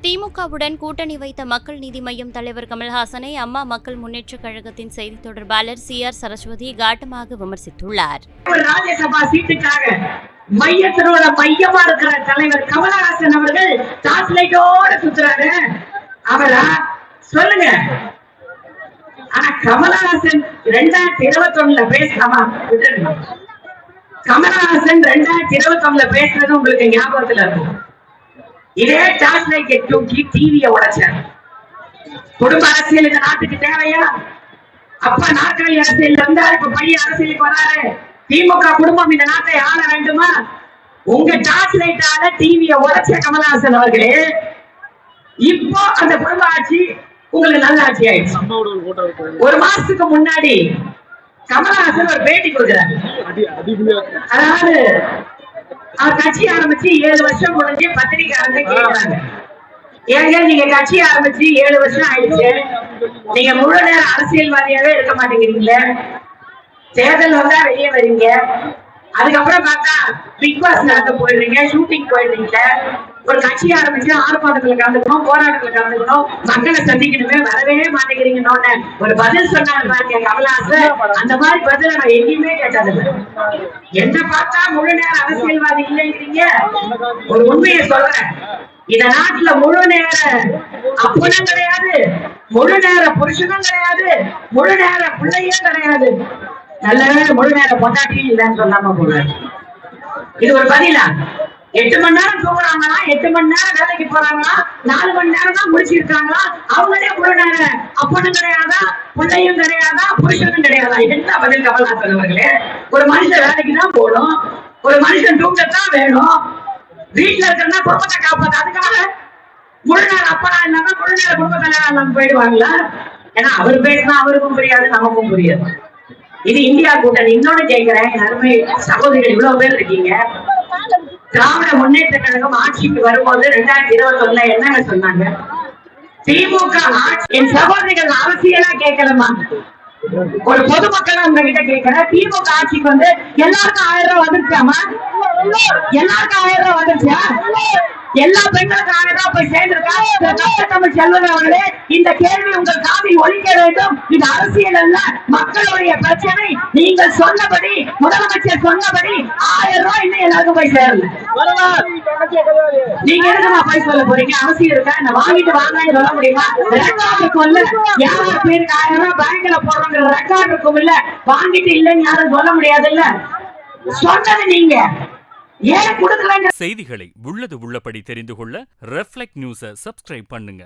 திமுகவுடன் கூட்டணி வைத்த மக்கள் நீதி மய்யம் தலைவர் கமல்ஹாசனை அம்மா மக்கள் முன்னேற்றக் கழகத்தின் செய்தி தொடர்பாளர் CR சரஸ்வதி காட்டமாக விமர்சித்துள்ளார். ராஜ்யசபா சீட்டுக்காக மையத்தினோட மையமா இருக்கிற தலைவர் கமல்ஹாசன் அவர்கள் டாஸ்லைட்டோட சுத்துறாரு. அவரா சொல்லுங்க. ஆனா கமல்ஹாசன் 2021 பேசலாமா? கமல்ஹாசன் 2021 பேசுறது உங்களுக்கு ஞாபகத்துல இருக்கும். இதே டாஸ் லைட்டை தூக்கி டிவியை உடைச்சார். குடும்ப அரசியல் இந்த நாட்டுக்கு தேவையா? அப்பா நாற்காலி அரசியல் இருந்தாரு, இப்ப பையன் அரசியலுக்கு வராரு. திமுக குடும்பம் இந்த நாட்டை ஆள வேண்டுமா? உங்க டாஸ் லைட்டால டிவியை உடைச்ச கமல்ஹாசன் அவர்களே, இப்போ அந்த குடும்ப ஆட்சி உங்களுக்கு நல்ல ஆட்சி ஆயிடுச்சு. ஒரு மாசத்துக்கு முன்னாடி கமல்ஹாசன் ஒரு பேட்டி கொடுக்கிறார். அதாவது அவர் கட்சி ஆரம்பிச்சு 7 வருஷம் முடிஞ்சு பத்திரிகையாளர்களை கேட்கிறாங்க, ஏங்க நீங்க கட்சி ஆரம்பிச்சு 7 வருஷம் ஆயிடுச்சு, நீங்க முழு நேர அரசியல்வாதியாவே இருக்க மாட்டேங்கிறீங்களே, தேர்தல் வந்தா வெளியே வரீங்க, அதுக்கப்புறம் பார்த்தா பிக் பாஸ் நடத்த போயிடுறீங்க, ஷூட்டிங் போயிடுறீங்க, ஒரு கட்சி ஆரம்பிச்சு ஆர்ப்பாட்டத்துல கலந்துக்கணும், போராட்டத்துல கலந்துக்கணும், மக்களை சந்திக்கணுமே, வரவே மாட்டேங்கிறீங்கன்னு ஒரு பதில் சொன்னாரு பாருங்க கமல்ஹாசன். அந்த மாதிரி பதில நான் எங்கேயுமே கேட்டதில்லை. என்ன பார்த்தா முழு நேர அரசியல்வாதி இல்லைங்கிறீங்க. ஒரு உண்மையை சொல்றேன், இந்த நாட்டுல முழு நேர அப்பனும் கிடையாது, முழு நேர புருஷனும் கிடையாது, முழு நேர பிள்ளையும் கிடையாது, நல்ல முழு நேர பொண்டாட்டியும் இல்லைன்னு சொல்லாம போறாரு. இது ஒரு பதிலா? 8 மணி நேரம் தூங்குறாங்களா, 8 மணி நேரம் வேலைக்கு போறாங்களா, 4 மணி நேரம் தான் முடிச்சிருக்காங்களா, அவங்களே முழு நேரம் அப்பனும் கிடையாதா, பிள்ளையும் கிடையாதா, புருஷனும் கிடையாதா? என்ன பதில் கமல்ஹாசன் அவர்களே? ஒரு மனுஷன் வேலைக்கு தான் போகணும், ஒரு மனுஷன் தூங்கத்தான் வேணும், வீட்டுல இருக்கிறதா குடும்பத்தை காப்பாத்து, அதுக்காக முழு நேரம் அப்பனா இல்லாம முழு நேரம் குடும்ப தலைவரா இல்லாம போயிடுவாங்களா? ஏன்னா அவர் பேசினா அவருக்கும் புரியாது, நமக்கும் புரியாது. இது இந்தியா கூட்டணி. இன்னொன்னு கேட்கிறேன், அருமை சகோதரிகள் இவ்வளவு பேர் இருக்கீங்க, திராவிட முன்னேற்ற கழகம் ஆட்சிக்கு வரும்போது 2021 என்னங்க சொன்னாங்க? திமுக ஆட்சி, என் சகோதரிகள் அரசியலா கேட்கலாமா? ஒரு பொதுமக்கள் உங்ககிட்ட கேட்கிறேன், திமுக ஆட்சிக்கு வந்து எல்லாருக்கும் 1000 ரூபாய் வந்துருச்சாமா? எல்லாருக்கும் 1000 ரூபாய் வந்துருச்சா? எல்லா பெண்களுக்கும் 1000 ரூபாய் போய் சேர்ந்திருக்கா? தமிழ் செல்வன் அவர்களே, இந்த கேள்வி உங்கள் காதில் ஒலிக்க வேண்டும். இது அரசியல் அல்ல, மக்களுடைய பிரச்சனை. நீங்கள் சொன்னபடி, முதலமைச்சர் சொன்னபடி 1000 ரூபாய் இன்னும் எல்லாருக்கும் போய் சேரல. நீங்க எதுக்குமா போய் சொல்ல போறீங்க? அவசியம் இருக்கா? நான் வாங்கிட்டு வாங்கன்னு சொல்ல முடியுமா? ரெக்கார்டுக்கும் இல்ல, யார் பேருக்கு 1000 ரூபாய் பேங்க்ல போடுறோங்கிற ரெக்கார்டுக்கும் இல்ல, வாங்கிட்டு இல்லைன்னு யாரும் சொல்ல முடியாது. இல்ல சொன்னது நீங்க ஏன் கொடுக்கல? செய்திகளை உள்ளது உள்ளபடி தெரிந்து கொள்ள ரெஃப்ளெக்ட் நியூஸை சப்ஸ்கிரைப் பண்ணுங்க.